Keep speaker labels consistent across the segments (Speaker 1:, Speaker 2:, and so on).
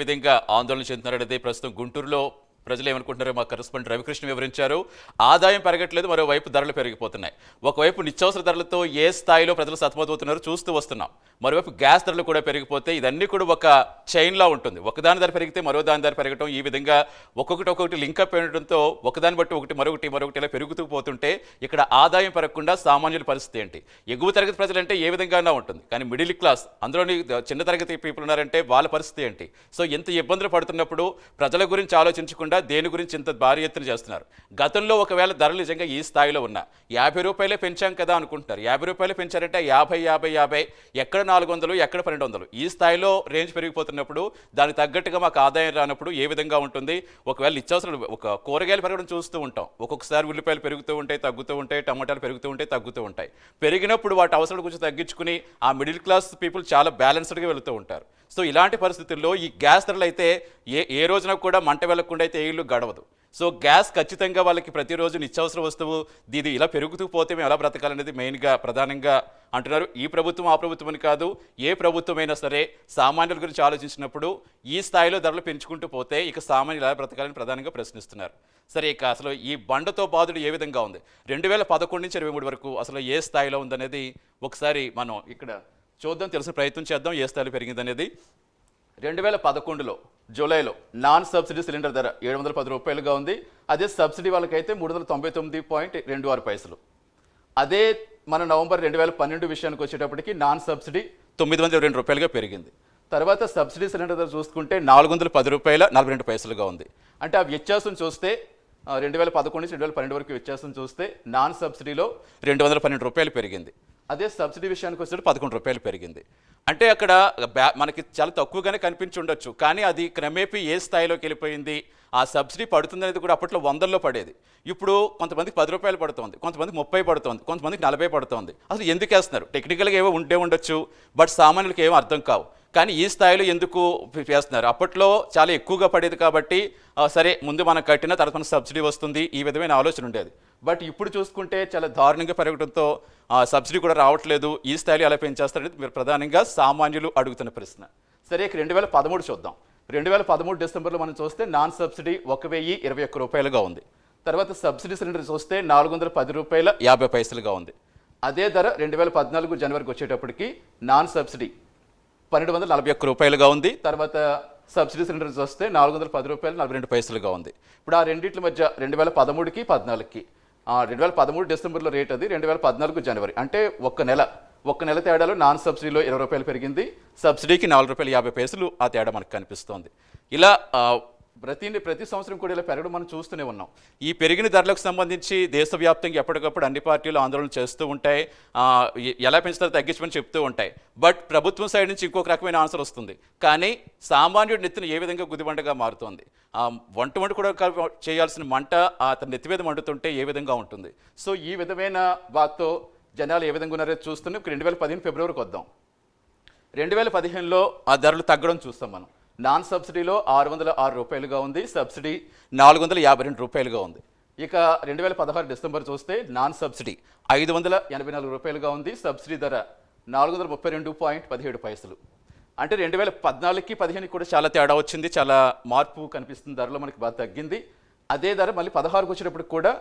Speaker 1: విధంగా ఆందోళన చెందుతున్నారనేది ప్రస్తుతం గుంటూరులో ప్రజలు ఏమనుకుంటున్నారో మా కరెస్పాండెంట్ రవికృష్ణ వివరించారు. ఆదాయం పెరగట్లేదు, మరోవైపు ధరలు పెరిగిపోతున్నాయి. ఒకవైపు నిత్యావసర ధరలతో ఏ స్థాయిలో ప్రజలు సతమతమవుతున్నారో చూస్తూ వస్తున్నాం. మరోవైపు గ్యాస్ ధరలు కూడా పెరిగిపోతే ఇదన్నీ కూడా ఒక చైన్లా ఉంటుంది. ఒకదాని ధర పెరిగితే మరో దాని ధర పెరగటం, ఈ విధంగా ఒక్కొక్కటి లింకప్ ఉండడంతో ఒకదాన్ని బట్టి ఒకటి మరొకటి ఇలా పెరుగుతూ పోతుంటే ఇక్కడ ఆదాయం పెరగకుండా సామాన్యుల పరిస్థితి ఏంటి? ఎగువ తరగతి ప్రజలంటే ఏ విధంగానూ ఉంటుంది, కానీ మిడిల్ క్లాస్ అందులోని చిన్న తరగతి పీపుల్ ఉన్నారంటే వాళ్ళ పరిస్థితి ఏంటి? సో ఎంత ఇబ్బందులు పడుతున్నప్పుడు ప్రజల గురించి ఆలోచించకుండా దేని గురించి ఇంత భారీ ఎత్తున చేస్తున్నారు? గతంలో ఒకవేళ ధరలు నిజంగా ఈ స్థాయిలో ఉన్నా 50 రూపాయలే పెంచాం కదా అనుకుంటున్నారు. 50 రూపాయలు పెంచారంటే 50 ఎక్కడ 400 ఎక్కడ 1200 ఈ స్థాయిలో రేంజ్ పెరిగిపోతున్నప్పుడు దానికి తగ్గట్టుగా మాకు ఆదాయం రానప్పుడు ఏ విధంగా ఉంటుంది? ఒకవేళ నిత్యావసరాలు ఒక కూరగాయలు పెరగడం చూస్తూ ఉంటాం. ఒక్కొక్కసారి ఉల్లిపాయలు పెరుగుతూ ఉంటాయి, తగ్గుతూ ఉంటాయి, టమాటాలు పెరుగుతూ ఉంటాయి, తగ్గుతూ ఉంటాయి. పెరిగినప్పుడు వాటి అవసరాలు కొంచెం తగ్గించుకుని ఆ మిడిల్ క్లాస్ పీపుల్ చాలా బ్యాలెన్స్డ్గా వెళుతూ ఉంటారు. సో ఇలాంటి పరిస్థితుల్లో ఈ గ్యాస్ ధరలు అయితే ఏ రోజున కూడా మంట వెళ్లకుండా అయితే ఏ ఇల్లు గడవదు. సో గ్యాస్ ఖచ్చితంగా వాళ్ళకి ప్రతిరోజు నిత్యావసర వస్తువు ఇది ఇలా పెరుగుతూ పోతే మేము ఎలా బ్రతకాలనేది మెయిన్గా ప్రధానంగా అంటున్నారు. ఈ ప్రభుత్వం ఆ ప్రభుత్వం అని కాదు, ఏ ప్రభుత్వమైనా సరే సామాన్యుల గురించి ఆలోచించినప్పుడు ఈ స్థాయిలో ధరలు పెంచుకుంటూ పోతే ఇక సామాన్యులు ఎలా బ్రతకాలని ప్రధానంగా ప్రశ్నిస్తున్నారు. సరే, ఇక అసలు ఈ బండతో బాధుడు ఏ విధంగా ఉంది? 2011 నుంచి 23 వరకు అసలు ఏ స్థాయిలో ఉందనేది ఒకసారి మనం ఇక్కడ చూద్దాం, తెలిసిన ప్రయత్నం చేద్దాం ఏ స్థాయిలో పెరిగిందనేది. 2011లో జూలైలో నాన్ సబ్సిడీ సిలిండర్ ధర 710 రూపాయలుగా ఉంది. అదే సబ్సిడీ వాళ్ళకైతే 399.26 పైసలు. అదే మన నవంబర్ 2012 విషయానికి వచ్చేటప్పటికి నాన్ సబ్సిడీ 902 రూపాయలుగా పెరిగింది. తర్వాత సబ్సిడీ సిలిండర్ ధర చూసుకుంటే 410 రూపాయల 42 పైసలుగా ఉంది. అంటే ఆ వ్యత్యాసం చూస్తే 2011 నుంచి 2012 వరకు వ్యత్యాసం చూస్తే నాన్ సబ్సిడీలో 212 రూపాయలు పెరిగింది. అదే సబ్సిడీ విషయానికి వచ్చేటప్పుడు 11 రూపాయలు పెరిగింది. అంటే అక్కడ మనకి చాలా తక్కువగానే కనిపించి ఉండొచ్చు, కానీ అది క్రమేపీ ఏ స్థాయిలోకి వెళ్ళిపోయింది? ఆ సబ్సిడీ పడుతుందనేది కూడా అప్పట్లో 100లో పడేది. ఇప్పుడు కొంతమందికి 10 రూపాయలు పడుతుంది, కొంతమందికి 30 పడుతుంది, కొంతమందికి 40 పడుతుంది. అసలు ఎందుకు వేస్తున్నారు? టెక్నికల్గా ఏవో ఉండే ఉండొచ్చు, బట్ సామాన్యులకి ఏమో అర్థం కావు. కానీ ఈ స్థాయిలో ఎందుకు వేస్తున్నారు? అప్పట్లో చాలా ఎక్కువగా పడేది కాబట్టి సరే ముందు మనం కట్టిన తర్వాత మనకు సబ్సిడీ వస్తుంది, ఈ విధమైన ఆలోచన ఉండేది. బట్ ఇప్పుడు చూసుకుంటే చాలా దారుణంగా పెరగడంతో సబ్సిడీ కూడా రావట్లేదు. ఈ స్థాయిలో ఎలా పెంచేస్తారనేది మీరు ప్రధానంగా సామాన్యులు అడుగుతున్న ప్రశ్న. సరే, 2013 చూద్దాం. 2013 డిసెంబర్లో మనం చూస్తే నాన్ సబ్సిడీ 1021 రూపాయలుగా ఉంది. తర్వాత సబ్సిడీ సిలిండర్ చూస్తే 410 రూపాయల 50 పైసలుగా ఉంది. అదే ధర 2014 జనవరికి వచ్చేటప్పటికి నాన్ సబ్సిడీ 1241 రూపాయలుగా ఉంది. తర్వాత సబ్సిడీ సిలిండర్ చూస్తే 410 రూపాయలు 42 పైసలుగా ఉంది. ఇప్పుడు ఆ రెండింటి మధ్య 2013కి 14కి 2013 డిసెంబర్లో రేట్ అది, 2014 జనవరి అంటే ఒక్క నెల తేడాలో నాన్ సబ్సిడీలో 20 రూపాయలు పెరిగింది, సబ్సిడీకి 4 రూపాయలు 50 పైసలు ఆ తేడా మనకు కనిపిస్తోంది. ఇలా ప్రతి సంవత్సరం కూడా ఇలా పెరగడం మనం చూస్తూనే ఉన్నాం. ఈ పెరిగిన ధరలకు సంబంధించి దేశవ్యాప్తంగా ఎప్పటికప్పుడు అన్ని పార్టీలు ఆందోళన చేస్తూ ఉంటాయి, ఎలా పెంచుతారో తగ్గించమని చెప్తూ ఉంటాయి. బట్ ప్రభుత్వం సైడ్ నుంచి ఇంకొక రకమైన ఆన్సర్ వస్తుంది. కానీ సామాన్యుడి నెత్తిన ఏ విధంగా గుదిబండగా మారుతోంది? వంట కూడా చేయాల్సిన మంట అతని నెత్తి మీద మండుతుంటే ఏ విధంగా ఉంటుంది? సో ఈ విధమైన వాటితో జనాలు ఏ విధంగా ఉన్నారో చూస్తున్నాం. 2015 ఫిబ్రవరికి వద్దాం. 2015లో ఆ ధరలు తగ్గడం చూస్తాం మనం. నాన్ సబ్సిడీలో 606 రూపాయలుగా ఉంది, సబ్సిడీ 452 రూపాయలుగా ఉంది. ఇక 2016 డిసెంబర్ చూస్తే నాన్ సబ్సిడీ 584 రూపాయలుగా ఉంది, సబ్సిడీ ధర 432.17 పైసలు. అంటే 2014కి 15కి కూడా చాలా తేడా వచ్చింది, చాలా మార్పు కనిపిస్తుంది. ధరలో మనకి బాగా తగ్గింది. అదే ధర మళ్ళీ 16కి వచ్చేటప్పటికి కూడా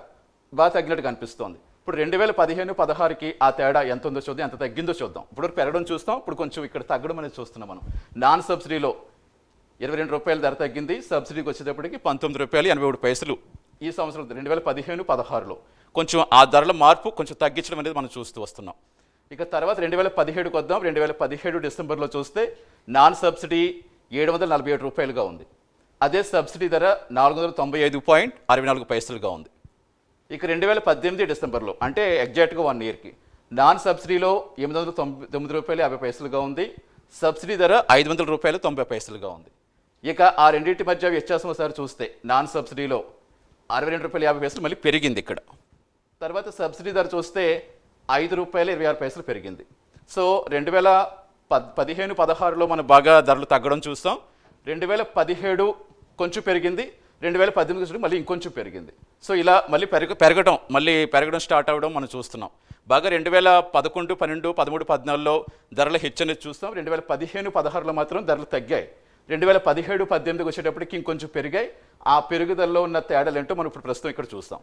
Speaker 1: బాగా తగ్గినట్టు కనిపిస్తోంది. ఇప్పుడు 2015-16కి ఆ తేడా ఎంత ఉందో చూద్దాం, ఎంత తగ్గిందో చూద్దాం. ఇప్పుడు పెరగడం చూస్తాం, ఇప్పుడు కొంచెం ఇక్కడ తగ్గడం అనేది చూస్తున్నాం మనం. నాన్ సబ్సిడీలో 22 రూపాయల ధర తగ్గింది, సబ్సిడీకి వచ్చేటప్పటికి 19 రూపాయలు 83 పైసలు ఈ సంవత్సరం 2015-16లో కొంచెం ఆ ధరల మార్పు కొంచెం తగ్గించడం అనేది మనం చూస్తూ వస్తున్నాం. ఇక తర్వాత 2017కి వద్దాం. 2017 డిసెంబర్లో చూస్తే నాన్ సబ్సిడీ 747 రూపాయలుగా ఉంది. అదే సబ్సిడీ ధర 495.64 పైసలుగా ఉంది. ఇక 2018 డిసెంబర్లో అంటే ఎగ్జాక్ట్గా 1 ఇయర్కి నాన్ సబ్సిడీలో 899 రూపాయలు 50 పైసలుగా ఉంది, సబ్సిడీ ధర 500 రూపాయలు 90 పైసలుగా ఉంది. ఇక ఆ రెండింటి మధ్య వ్యత్యాసం ఒకసారి చూస్తే నాన్ సబ్సిడీలో 62 రూపాయలు 50 పైసలు మళ్ళీ పెరిగింది ఇక్కడ. తర్వాత సబ్సిడీ ధర చూస్తే 5 రూపాయలు 26 పైసలు పెరిగింది. సో 2015-16లో మనం బాగా ధరలు తగ్గడం చూస్తాం. 2017 కొంచెం పెరిగింది, 2018 మళ్ళీ ఇంకొంచెం పెరిగింది. సో ఇలా మళ్ళీ పెరగడం స్టార్ట్ అవ్వడం మనం చూస్తున్నాం. బాగా 2011, 12, 13, 14లో ధరల హెచ్చు అనేది చూస్తాం. 2015-16లో మాత్రం ధరలు తగ్గాయి. 2017-18 వచ్చేటప్పటికి ఇంకొంచెం పెరిగాయి. ఆ పెరుగుదలలో ఉన్న తేడాలు ఏంటో మనం ఇప్పుడు ప్రస్తుతం ఇక్కడ చూస్తాం.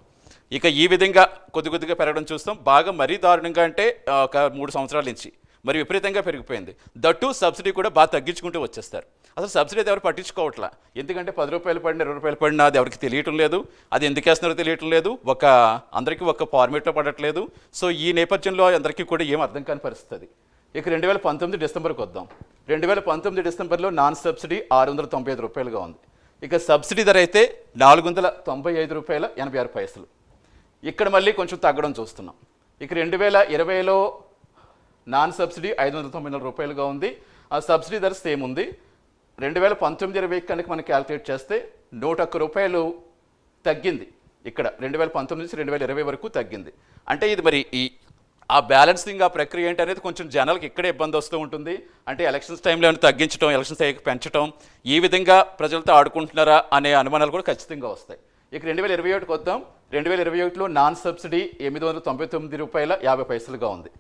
Speaker 1: ఇక ఈ విధంగా కొద్దిగా పెరగడం చూస్తాం. బాగా మరీ దారుణంగా అంటే ఒక 3 సంవత్సరాల నుంచి మరి విపరీతంగా పెరిగిపోయింది. దట్టు సబ్సిడీ కూడా బాగా తగ్గించుకుంటూ వచ్చేస్తారు. అసలు సబ్సిడీ ఎవరు పట్టించుకోవట్లా. ఎందుకంటే 10 రూపాయలు పడినా 20 రూపాయలు పడినా అది ఎవరికి తెలియటం లేదు. అది ఎందుకు వేస్తున్నారో తెలియటం లేదు. అందరికీ ఒక ఫార్మేట్లో పడట్లేదు. సో ఈ నేపథ్యంలో అందరికీ కూడా ఏం అర్థం కాని పరిస్థితి. ఇక 2019 డిసెంబర్కి వద్దాం. 2019 డిసెంబర్లో నాన్ సబ్సిడీ 695 రూపాయలుగా ఉంది. ఇక సబ్సిడీ ధర అయితే 495 రూపాయల 86 పైసలు. ఇక్కడ మళ్ళీ కొంచెం తగ్గడం చూస్తున్నాం. ఇక 2020లో నాన్ సబ్సిడీ 594 రూపాయలుగా ఉంది. ఆ సబ్సిడీ ధర సేమ్ ఉంది. 2019-20 కనుక మనం క్యాల్కులేట్ చేస్తే 101 రూపాయలు తగ్గింది. ఇక్కడ 2019 నుంచి 2020 వరకు తగ్గింది. అంటే ఇది మరి ఆ బ్యాలెన్సింగ్ ఆ ప్రక్రియ ఏంటి అనేది కొంచెం జనాలకు ఇక్కడే ఇబ్బంది వస్తూ ఉంటుంది. అంటే ఎలక్షన్స్ టైంలో ఏమైనా తగ్గించడం, ఎలక్షన్స్ పెంచడం, ఈ విధంగా ప్రజలతో ఆడుకుంటున్నారా అనే అనుమానాలు కూడా ఖచ్చితంగా వస్తాయి. ఇక 2021కి వద్దాం. 2021లో నాన్ సబ్సిడీ 899 రూపాయల 50 పైసలుగా ఉంది.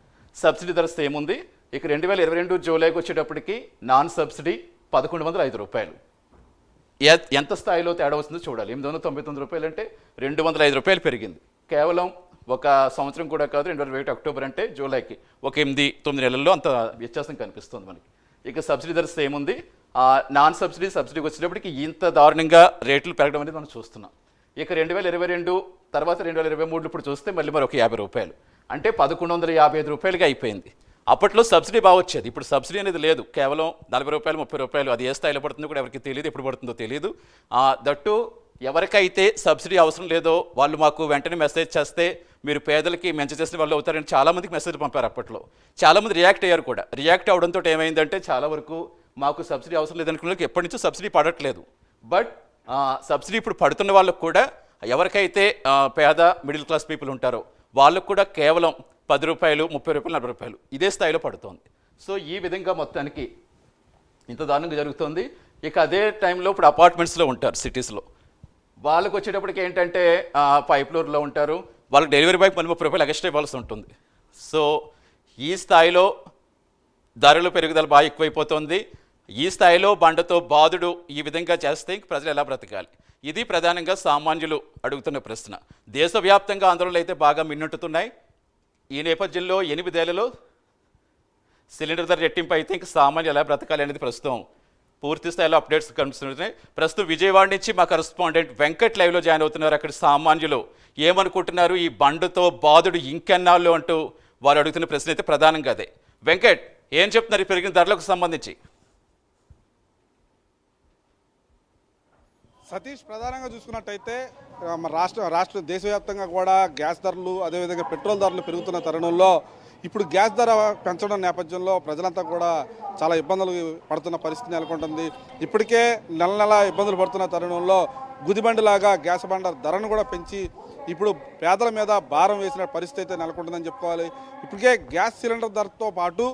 Speaker 1: సబ్సిడీ ధర సేమ్ ఉంది. ఇక 2022 జూలైకి వచ్చేటప్పటికి నాన్ సబ్సిడీ 1105 రూపాయలు. ఎంత స్థాయిలో తేడా వస్తుందో చూడాలి. 899 రూపాయలు అంటే 205 రూపాయలు పెరిగింది. కేవలం ఒక సంవత్సరం కూడా కాదు. 2021 అక్టోబర్ అంటే జూలైకి ఒక 8-9 నెలల్లో అంత వ్యత్యాసం కనిపిస్తుంది మనకి. ఇక సబ్సిడీ ధర సేమ్ ఉంది. నాన్ సబ్సిడీకి వచ్చేటప్పటికి ఇంత దారుణంగా రేట్లు పెరగడం అనేది మనం చూస్తున్నాం. ఇక 2022 తర్వాత 2023 ఇప్పుడు చూస్తే మళ్ళీ మరి ఒక 50 రూపాయలు అంటే 1155 రూపాయలుగా అయిపోయింది. అప్పట్లో సబ్సిడీ బాగా వచ్చేది. ఇప్పుడు సబ్సిడీ అనేది లేదు. కేవలం 40 రూపాయలు 30 రూపాయలు. అది ఏ స్థాయిలో పడుతుందో కూడా ఎవరికి తెలియదు, ఎప్పుడు పడుతుందో తెలియదు. దట్టు ఎవరికైతే సబ్సిడీ అవసరం లేదో వాళ్ళు మాకు వెంటనే మెసేజ్ చేస్తే మీరు పేదలకి మంచి చేసిన వాళ్ళు అవుతారని చాలామందికి మెసేజ్ పంపారు. అప్పట్లో చాలామంది రియాక్ట్ అయ్యారు కూడా. రియాక్ట్ అవడంతో ఏమైందంటే చాలా వరకు మాకు సబ్సిడీ అవసరం లేదనుకున్న వాళ్ళకి ఎప్పటి నుంచో సబ్సిడీ పడట్లేదు. బట్ సబ్సిడీ ఇప్పుడు పడుతున్న వాళ్ళకు కూడా ఎవరికైతే పేద మిడిల్ క్లాస్ పీపుల్ ఉంటారో వాళ్ళకు కూడా కేవలం 10 రూపాయలు 30 రూపాయలు 40 రూపాయలు ఇదే స్థాయిలో పడుతోంది. సో ఈ విధంగా మొత్తానికి ఇంత దారుణంగా జరుగుతుంది. ఇక అదే టైంలో ఇప్పుడు అపార్ట్మెంట్స్లో ఉంటారు సిటీస్లో. వాళ్ళకు వచ్చేటప్పటికి ఏంటంటే పై ఫ్లోర్లో ఉంటారు. వాళ్ళకి డెలివరీ బాయ్కి 30 రూపాయలు ఎక్స్ట్రా ఇవ్వాల్సి ఉంటుంది. సో ఈ స్థాయిలో ధరలు పెరుగుదల బాగా ఎక్కువైపోతుంది. ఈ స్థాయిలో బండతో బాధుడు ఈ విధంగా చేస్తే ప్రజలు ఎలా బ్రతకాలి? ఇది ప్రధానంగా సామాన్యులు అడుగుతున్న ప్రశ్న. దేశవ్యాప్తంగా ఆందోళనలు అయితే బాగా మిన్నుంటున్నాయి. ఈ నేపథ్యంలో 8 ఏళ్లలో సిలిండర్ ధర రెట్టింపు అయితే ఇంక సామాన్యులు ఎలా బ్రతకాలి అనేది ప్రస్తుతం పూర్తి స్థాయిలో అప్డేట్స్ కనిపిస్తున్నాయి. ప్రస్తుతం విజయవాడ నుంచి మా కరెస్పాండెంట్ వెంకట్ లైవ్లో జాయిన్ అవుతున్నారు. అక్కడ సామాన్యులు ఏమనుకుంటున్నారు, ఈ బండుతో బాధుడు ఇంకెన్నాళ్ళు అంటూ వారు అడుగుతున్న ప్రశ్న అయితే ప్రధానంగా అదే. వెంకట్, ఏం చెప్తున్నారు ఈ పెరిగిన ధరలకు సంబంధించి?
Speaker 2: సతీష్, ప్రధానంగా చూసుకున్నట్టయితే రాష్ట్ర దేశవ్యాప్తంగా కూడా గ్యాస్ ధరలు, అదేవిధంగా పెట్రోల్ ధరలు పెరుగుతున్న తరుణంలో ఇప్పుడు గ్యాస్ ధర పెంచడం నేపథ్యంలో ప్రజలంతా కూడా చాలా ఇబ్బందులు పడుతున్న పరిస్థితి నెలకొంటుంది. ఇప్పటికే నెల ఇబ్బందులు పడుతున్న తరుణంలో గుదిబండిలాగా గ్యాస్ బండ ధరను కూడా పెంచి ఇప్పుడు పేదల మీద భారం వేసిన పరిస్థితి అయితే నెలకొంటుందని చెప్పుకోవాలి. ఇప్పటికే గ్యాస్ సిలిండర్ ధరతో పాటు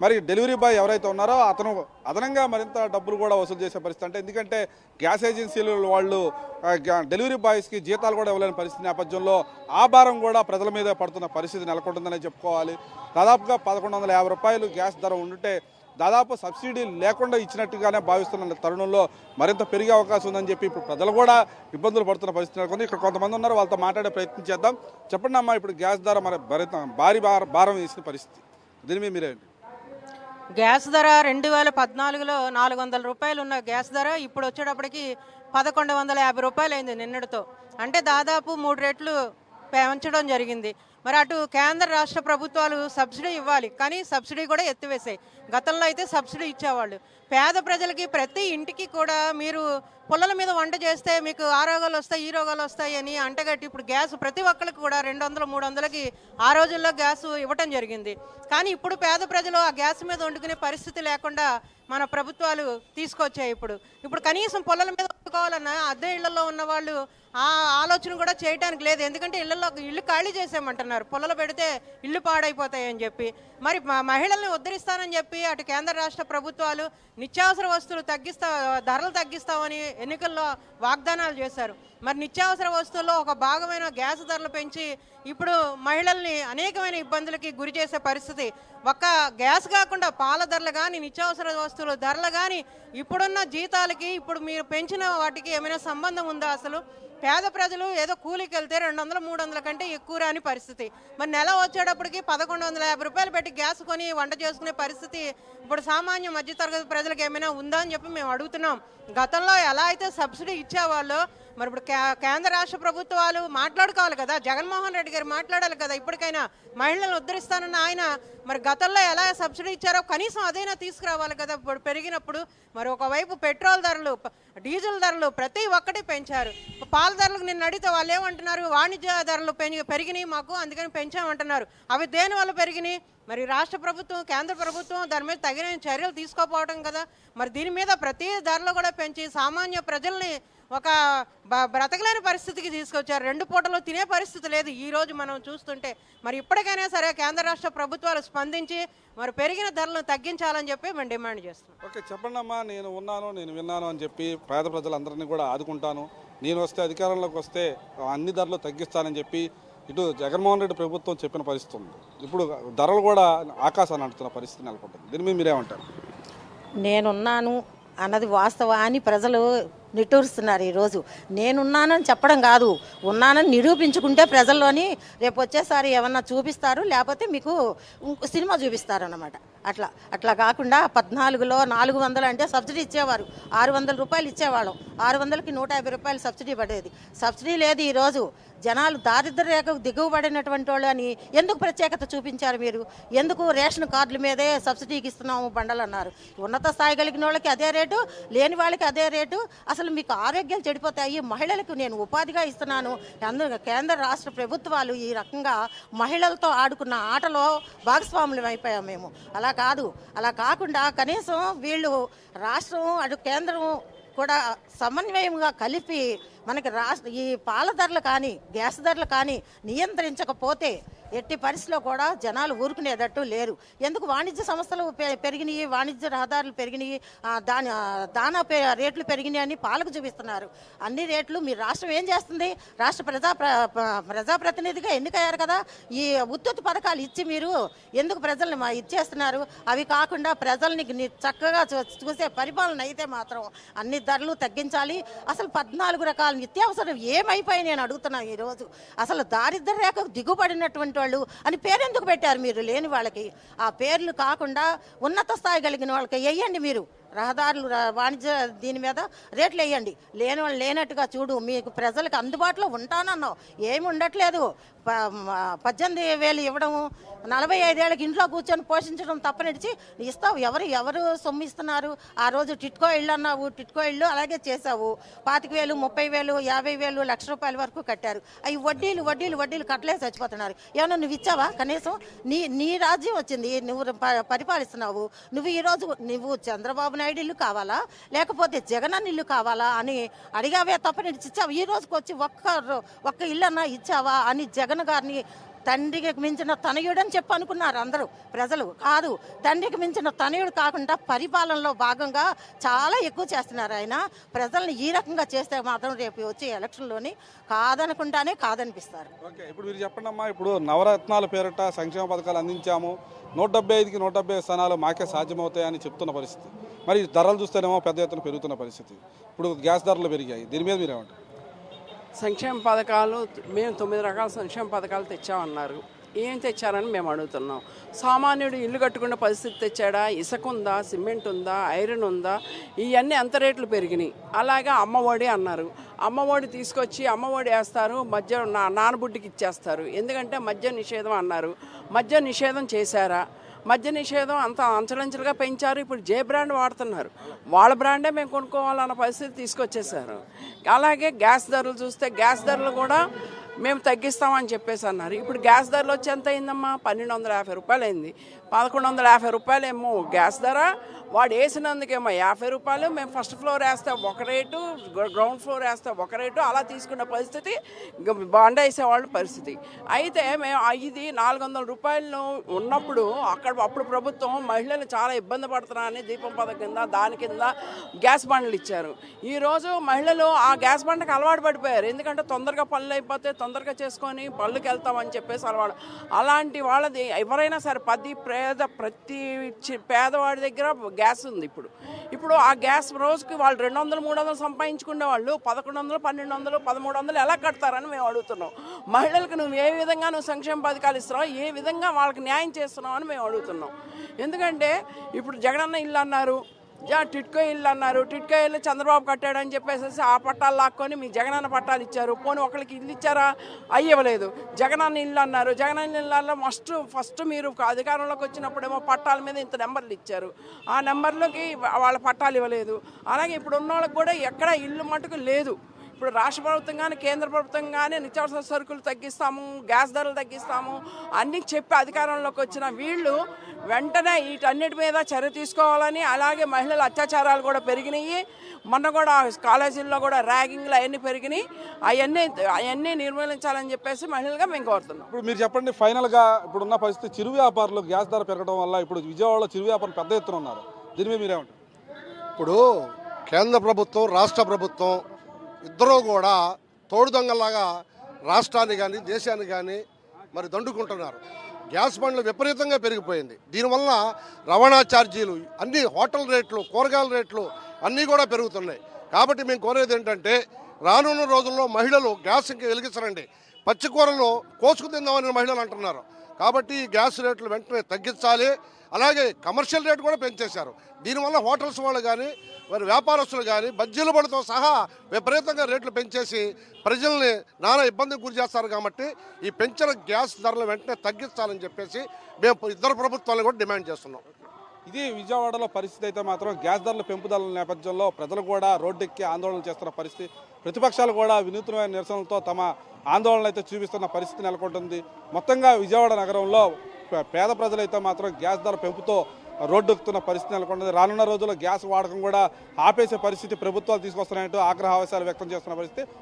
Speaker 2: మరి డెలివరీ బాయ్ ఎవరైతే ఉన్నారో అతను అదనంగా మరింత డబ్బులు కూడా వసూలు చేసే పరిస్థితి. అంటే ఎందుకంటే గ్యాస్ ఏజెన్సీలు వాళ్ళు డెలివరీ బాయ్స్కి జీతాలు కూడా ఇవ్వలేని పరిస్థితి నేపథ్యంలో ఆ భారం కూడా ప్రజల మీద పడుతున్న పరిస్థితి నెలకొంటుందని చెప్పుకోవాలి. దాదాపుగా 1150 రూపాయలు గ్యాస్ ధర ఉంటే దాదాపు సబ్సిడీ లేకుండా ఇచ్చినట్టుగానే భావిస్తున్న తరుణంలో మరింత పెరిగే అవకాశం ఉందని చెప్పి ఇప్పుడు ప్రజలు కూడా ఇబ్బందులు పడుతున్న పరిస్థితి నెలకొంది. ఇక్కడ కొంతమంది ఉన్నారు, వాళ్ళతో మాట్లాడే ప్రయత్నం చేద్దాం. చెప్పండి అమ్మా, ఇప్పుడు గ్యాస్ ధర మరి భారీ భారం వేసిన పరిస్థితి, దీని మీద మీరేంటి?
Speaker 3: గ్యాస్ ధర 2014లో 400 రూపాయలు ఉన్న గ్యాస్ ధర ఇప్పుడు వచ్చేటప్పటికి 1150 రూపాయలు అయింది నిన్నటితో. అంటే దాదాపు 3 రెట్లు పెంచడం జరిగింది. మరి అటు కేంద్ర రాష్ట్ర ప్రభుత్వాలు సబ్సిడీ ఇవ్వాలి, కానీ సబ్సిడీ కూడా ఎత్తివేసాయి. గతంలో అయితే సబ్సిడీ ఇచ్చేవాళ్ళు. పేద ప్రజలకి ప్రతి ఇంటికి కూడా మీరు పుల్లల మీద వంట చేస్తే మీకు ఆ రోగాలు వస్తాయి, ఈ రోగాలు వస్తాయి అని అంటగట్టి ఇప్పుడు గ్యాస్ ప్రతి ఒక్కరికి కూడా 200-300కి ఆ రోజుల్లో గ్యాస్ ఇవ్వటం జరిగింది. కానీ ఇప్పుడు పేద ప్రజలు ఆ గ్యాస్ మీద వండుకునే పరిస్థితి లేకుండా మన ప్రభుత్వాలు తీసుకొచ్చాయి. ఇప్పుడు కనీసం పుల్లల మీద వండుకోవాలన్నా అద్దె ఇళ్లలో ఉన్న వాళ్ళు ఆ ఆలోచన కూడా చేయడానికి లేదు. ఎందుకంటే ఇల్లు ఖాళీ చేసేయమంటున్నారు, పుల్లలు పెడితే ఇల్లు పాడైపోతాయి అని చెప్పి. మరి మహిళల్ని ఉద్ధరిస్తానని చెప్పి అటు కేంద్ర రాష్ట్ర ప్రభుత్వాలు నిత్యావసర వస్తువులు ధరలు తగ్గిస్తామని ఎన్నికల్లో వాగ్దానాలు చేశారు. మరి నిత్యావసర వస్తువుల్లో ఒక భాగమైన గ్యాస్ ధరలు పెంచి ఇప్పుడు మహిళల్ని అనేకమైన ఇబ్బందులకి గురి చేసే పరిస్థితి. ఒక్క గ్యాస్ కాకుండా పాల ధరలు కానీ, నిత్యావసర వస్తువుల ధరలు కానీ, ఇప్పుడున్న జీతాలకి ఇప్పుడు మీరు పెంచిన వాటికి ఏమైనా సంబంధం ఉందా? అసలు పేద ప్రజలు ఏదో కూలికి వెళ్తే 200-300 కంటే ఎక్కువ రాని పరిస్థితి. మరి నెల వచ్చేటప్పటికి 1150 రూపాయలు పెట్టి గ్యాస్ కొని వంట చేసుకునే పరిస్థితి ఇప్పుడు సామాన్య మధ్యతరగతి ప్రజలకు ఏమైనా ఉందా అని చెప్పి మేము అడుగుతున్నాం. గతంలో ఎలా అయితే సబ్సిడీ ఇచ్చేవాళ్ళో మరి ఇప్పుడు కేంద్ర రాష్ట్ర ప్రభుత్వాలు మాట్లాడుకోవాలి కదా, జగన్మోహన్ రెడ్డి గారు మాట్లాడాలి కదా. ఇప్పటికైనా మహిళలను ఉద్ధరిస్తానన్న ఆయన మరి గతంలో ఎలా సబ్సిడీ ఇచ్చారో కనీసం అదైనా తీసుకురావాలి కదా. ఇప్పుడు పెరిగినప్పుడు మరి ఒకవైపు పెట్రోల్ ధరలు, డీజిల్ ధరలు ప్రతి ఒక్కటి పెంచారు. పాల ధరలకు నిన్న అడిగితే వాళ్ళు ఏమంటున్నారు? వాణిజ్య ధరలు పెరిగినాయి మాకు, అందుకని పెంచామంటున్నారు. అవి దేని వల్ల పెరిగినాయి? మరి రాష్ట్ర ప్రభుత్వం, కేంద్ర ప్రభుత్వం దాని మీద తగిన చర్యలు తీసుకోకపోవడం కదా. మరి దీని మీద ప్రతి ధరలు కూడా పెంచి సామాన్య ప్రజల్ని ఒక బ్రతకలేని పరిస్థితికి తీసుకొచ్చారు. 2 పూటలు తినే పరిస్థితి లేదు ఈ రోజు మనం చూస్తుంటే. మరి ఇప్పటికైనా సరే కేంద్ర రాష్ట్ర ప్రభుత్వాలు స్పందించి మరి పెరిగిన ధరలను తగ్గించాలని చెప్పి మేము డిమాండ్ చేస్తున్నాం.
Speaker 2: ఓకే, చెప్పండి అమ్మా. నేను ఉన్నాను, నేను విన్నాను అని చెప్పి పేద ప్రజలందరినీ కూడా ఆదుకుంటాను, నేను వస్తే అధికారంలోకి వస్తే అన్ని ధరలు తగ్గిస్తానని చెప్పి ఇటు జగన్మోహన్ రెడ్డి ప్రభుత్వం చెప్పిన పరిస్థితి ఉంది. ఇప్పుడు ధరలు కూడా ఆకాశాన్ని అంటున్న పరిస్థితి నెలకొంటుంది. దీని మీద మీరేమంటారు?
Speaker 4: నేనున్నాను అన్నది వాస్తవాన్ని ప్రజలు నిట్టూరుస్తున్నారు. ఈరోజు నేనున్నానని చెప్పడం కాదు, ఉన్నానని నిరూపించుకుంటే ప్రజల్లోని రేపు వచ్చేసారి ఏమన్నా చూపిస్తారు, లేకపోతే మీకు సినిమా చూపిస్తారు అన్నమాట. అట్లా కాకుండా 14లో 400 అంటే సబ్సిడీ ఇచ్చేవారు, 600 రూపాయలు ఇచ్చేవాళ్ళం, 600కి 150 రూపాయలు సబ్సిడీ పడేది. సబ్సిడీ లేదు. ఈరోజు జనాలు దారిద్ర్య రేఖకు దిగువబడినటువంటి వాళ్ళు అని ఎందుకు ప్రత్యేకత చూపించారు మీరు? ఎందుకు రేషన్ కార్డుల మీదే సబ్సిడీకి ఇస్తున్నాము బండలు అన్నారు? ఉన్నత స్థాయి కలిగిన వాళ్ళకి అదే రేటు, లేని వాళ్ళకి అదే రేటు. అసలు మీకు ఆరోగ్యాలు చెడిపోతాయి. మహిళలకు నేను ఉపాధిగా ఇస్తున్నాను. అందరూ కేంద్ర రాష్ట్ర ప్రభుత్వాలు ఈ రకంగా మహిళలతో ఆడుకున్న ఆటలో భాగస్వాములు అయిపోయాం మేము. అలా కాదు. అలా కాకుండా కనీసం వీళ్ళు రాష్ట్రం అటు కేంద్రం కూడా సమన్వయంగా కలిపి మనకి ఈ పాల ధరలు కానీ, గ్యాస్ ధరలు కానీ నియంత్రించకపోతే ఎట్టి పరిస్థితిలో కూడా జనాలు ఊరుకునేటట్టు లేరు. ఎందుకు వాణిజ్య సంస్థలు పెరిగినాయి, వాణిజ్య రహదారులు పెరిగినాయి, దానా రేట్లు పెరిగినాయి అని పాలకు చూపిస్తున్నారు. అన్ని రేట్లు మీ రాష్ట్రం ఏం చేస్తుంది? రాష్ట్ర ప్రజాప్రతినిధిగా ఎన్నికయ్యారు కదా. ఈ ఉత్పత్తి పథకాలు ఇచ్చి మీరు ఎందుకు ప్రజల్ని ఇచ్చేస్తున్నారు? అవి కాకుండా ప్రజల్ని చక్కగా చూసే పరిపాలన అయితే మాత్రం అన్ని ధరలు తగ్గించాలి. అసలు 14 రకాల నిత్యావసరం ఏమైపోయి నేను అడుగుతున్నాను ఈరోజు. అసలు దారిద్ర్య రేఖకు దిగుబడినటువంటి వాళ్ళు అని పేరు ఎందుకు పెట్టారు మీరు? లేని వాళ్ళకి ఆ పేర్లు కాకుండా ఉన్నత స్థాయి కలిగిన వాళ్ళకి వేయండి. మీరు రహదారులు, వాణిజ్య దీని మీద రేట్లు వేయండి. లేని వాళ్ళు లేనట్టుగా చూడు. మీకు ప్రజలకు అందుబాటులో ఉంటానన్నావు, ఏమి ఉండట్లేదు. 18,000 ఇవ్వడము, 45 ఏళ్ళకి ఇంట్లో కూర్చొని పోషించడం తప్పనిడిచి ఇస్తావు. ఎవరు సొమ్ము ఇస్తున్నారు? ఆ రోజు టిట్కో ఇళ్ళు అన్నావు, టిట్కో ఇళ్ళు అలాగే చేసావు. 25,000, 30,000, 50,000, లక్ష రూపాయల వరకు కట్టారు. అవి వడ్డీలు కట్టలే చచ్చిపోతున్నారు. ఏమన్నా నువ్వు ఇచ్చావా? కనీసం నీ రాజ్యం వచ్చింది, నువ్వు పరిపాలిస్తున్నావు. నువ్వు ఈరోజు చంద్రబాబు నాయుడు ఇల్లు కావాలా, లేకపోతే జగనన్న ఇల్లు కావాలా అని అడిగావే తప్పనిడిచి ఇచ్చావు. ఈ రోజుకి వచ్చి ఒక్క ఇల్లు అన్నా ఇచ్చావా అని జగన్ గారిని తండ్రికి మించిన తనయుడని చెప్పి అనుకున్నారు అందరూ ప్రజలు. కాదు, తండ్రికి మించిన తనయుడు కాకుండా పరిపాలనలో భాగంగా చాలా ఎక్కువ చేస్తున్నారు ఆయన. ప్రజల్ని ఈ రకంగా చేస్తే మాత్రం రేపు వచ్చే ఎలక్షన్లోని కాదనుకుంటానే కాదనిపిస్తారు.
Speaker 2: ఓకే, ఇప్పుడు మీరు చెప్పండి అమ్మా. ఇప్పుడు నవరత్నాల పేరిట సంక్షేమ పథకాలు అందించాము, 175కి 170 స్థానాలు మాకే సాధ్యమవుతాయని చెప్తున్న పరిస్థితి. మరి ధరలు చూస్తేనేమో పెద్ద ఎత్తున పెరుగుతున్న పరిస్థితి. ఇప్పుడు గ్యాస్ ధరలు పెరిగాయి. దీని మీద మీరేమంటారు?
Speaker 5: సంక్షేమ పథకాలు మేము 9 రకాల సంక్షేమ పథకాలు తెచ్చామన్నారు. ఏం తెచ్చారని మేము అడుగుతున్నాం. సామాన్యుడు ఇల్లు కట్టుకునే పరిస్థితి తెచ్చాడా? ఇసుక ఉందా, సిమెంట్ ఉందా, ఐరన్ ఉందా? ఇవన్నీ అంత రేట్లు పెరిగినాయి. అలాగే అమ్మఒడి అన్నారు. అమ్మఒడి తీసుకొచ్చి అమ్మఒడి వేస్తారు, మధ్య నానబుడ్డికి ఇచ్చేస్తారు. ఎందుకంటే మద్య నిషేధం అన్నారు. మద్య నిషేధం చేశారా? మద్య నిషేధం అంత అంచెలంచెలుగా పెంచారు. ఇప్పుడు జే బ్రాండ్ వాడుతున్నారు. వాళ్ళ బ్రాండే మేము కొనుక్కోవాలన్న పరిస్థితి తీసుకొచ్చేసారు. అలాగే గ్యాస్ ధరలు చూస్తే గ్యాస్ ధరలు కూడా మేము తగ్గిస్తామని చెప్పేసి అన్నారు. ఇప్పుడు గ్యాస్ ధరలు వచ్చి ఎంత అయిందమ్మా? 1,250 రూపాయలు అయింది. 1150 రూపాయలేమో గ్యాస్ ధర, వాడు వేసినందుకేమో 50 రూపాయలు. మేము ఫస్ట్ ఫ్లోర్ వేస్తే ఒక రేటు, గ్రౌండ్ ఫ్లోర్ వేస్తే ఒక రేటు, అలా తీసుకున్న పరిస్థితి, బండ వేసేవాళ్ళ పరిస్థితి. అయితే మేము ఇది 400 రూపాయలు ఉన్నప్పుడు అప్పుడు ప్రభుత్వం మహిళలు చాలా ఇబ్బంది పడుతున్నారని దీపం పథకం కింద దాని కింద గ్యాస్ బండ్లు ఇచ్చారు. ఈరోజు మహిళలు ఆ గ్యాస్ బండకు అలవాటు పడిపోయారు. ఎందుకంటే తొందరగా పనులు అయిపోతే తొందరగా చేసుకొని పళ్ళుకి వెళ్తామని చెప్పేసి అలవాటు. అలాంటి వాళ్ళది ఎవరైనా సరే ప్రతి పేదవాడి దగ్గర గ్యాస్ ఉంది. ఇప్పుడు ఆ గ్యాస్ రోజుకి వాళ్ళు 200, 300 సంపాదించుకునే వాళ్ళు 1100, 1200, 1300 ఎలా కడతారని మేము అడుగుతున్నాం. మహిళలకు నువ్వు ఏ విధంగా సంక్షేమ పథకాలు ఇస్తున్నావు, ఏ విధంగా వాళ్ళకి న్యాయం చేస్తున్నావు అని మేము అడుగుతున్నాం. ఎందుకంటే ఇప్పుడు జగనన్న ఇల్లు అన్నారు, టిట్కో ఇల్లు అన్నారు. టిట్కో ఇల్లు చంద్రబాబు కట్టాడని చెప్పేసి ఆ పట్టాలు లాక్కొని మీ జగనన్న పట్టాలు ఇచ్చారు. పోనీ ఒకరికి ఇల్లు ఇచ్చారా? అయ్యవలేదు. జగనన్న ఇల్లు అన్నారు. జగనన్న ఇళ్ళల్లో ఫస్ట్ మీరు అధికారంలోకి వచ్చినప్పుడేమో పట్టాల మీద ఇంత నెంబర్లు ఇచ్చారు. ఆ నెంబర్లోకి వాళ్ళ పట్టాలు ఇవ్వలేదు. అలాగే ఇప్పుడు ఉన్న వాళ్ళకి కూడా ఎక్కడ ఇల్లు మటుకు లేదు. ఇప్పుడు రాష్ట్ర ప్రభుత్వం కానీ కేంద్ర ప్రభుత్వం కానీ నిత్యావసర సరుకులు తగ్గిస్తాము, గ్యాస్ ధరలు తగ్గిస్తాము అన్నీ చెప్పి అధికారంలోకి వచ్చిన వీళ్ళు వెంటనే వీటన్నిటి మీద చర్య తీసుకోవాలని, అలాగే మహిళల అత్యాచారాలు కూడా పెరిగినాయి. మొన్న కూడా కాలేజీల్లో కూడా ర్యాగింగ్లు అవన్నీ పెరిగినాయి. అవన్నీ నిర్మూలించాలని చెప్పేసి మహిళలుగా మేము కోరుతున్నాం.
Speaker 2: ఇప్పుడు మీరు చెప్పండి, ఫైనల్గా ఇప్పుడున్న పరిస్థితి చిరు వ్యాపారులు గ్యాస్ ధర పెరగడం వల్ల ఇప్పుడు విజయవాడలో చిరు వ్యాపారులు పెద్ద ఎత్తున ఉన్నారు. దీని మీద మీరేమంటారు?
Speaker 6: ఇప్పుడు కేంద్ర ప్రభుత్వం, రాష్ట్ర ప్రభుత్వం ఇద్దరూ కూడా తోడు దొంగలాగా రాష్ట్రాన్ని కానీ దేశాన్ని కానీ మరి దండుకుంటున్నారు. గ్యాస్ బండ్లు విపరీతంగా పెరిగిపోయింది. దీనివల్ల రవాణా ఛార్జీలు, అన్ని హోటల్ రేట్లు, కూరగాయల రేట్లు అన్నీ కూడా పెరుగుతున్నాయి. కాబట్టి మేము కోరేది ఏంటంటే రానున్న రోజుల్లో మహిళలు గ్యాస్ ఇంకా వెలిగించరండి. పచ్చికూరలు కోసుకు తిందామని మహిళలు అంటున్నారు. కాబట్టి ఈ గ్యాస్ రేట్లు వెంటనే తగ్గించాలి. అలాగే కమర్షియల్ రేట్ కూడా పెంచేశారు. దీనివల్ల హోటల్స్ వాళ్ళు కానీ మరి వ్యాపారస్తులు కానీ బజ్జీల బండితో సహా విపరీతంగా రేట్లు పెంచేసి ప్రజల్ని నానా ఇబ్బందికి గురి చేస్తారు. కాబట్టి ఈ పెంచిన గ్యాస్ ధరలు వెంటనే తగ్గించాలని చెప్పేసి మేము ఇద్దరు ప్రభుత్వాలను కూడా డిమాండ్ చేస్తున్నాం.
Speaker 2: ఇది విజయవాడలో పరిస్థితి. అయితే మాత్రం గ్యాస్ ధరల పెంపుదల నేపథ్యంలో ప్రజలు కూడా రోడ్డెక్కి ఆందోళన చేస్తున్న పరిస్థితి, ప్రతిపక్షాలు కూడా వినూత్నమైన నిరసనలతో తమ ఆందోళనలు అయితే చూపిస్తున్న పరిస్థితి నెలకొంటుంది. మొత్తంగా విజయవాడ నగరంలో పేద ప్రజలైతే మాత్రం గ్యాస్ ధర పెంపుతో రోడ్డెక్కుతున్న పరిస్థితి నెలకొంటుంది. రానున్న రోజుల్లో గ్యాస్ వాడకం కూడా ఆపేసే పరిస్థితి ప్రభుత్వాలు తీసుకొస్తున్నాయంటూ ఆగ్రహావేశాలు వ్యక్తం చేస్తున్న పరిస్థితి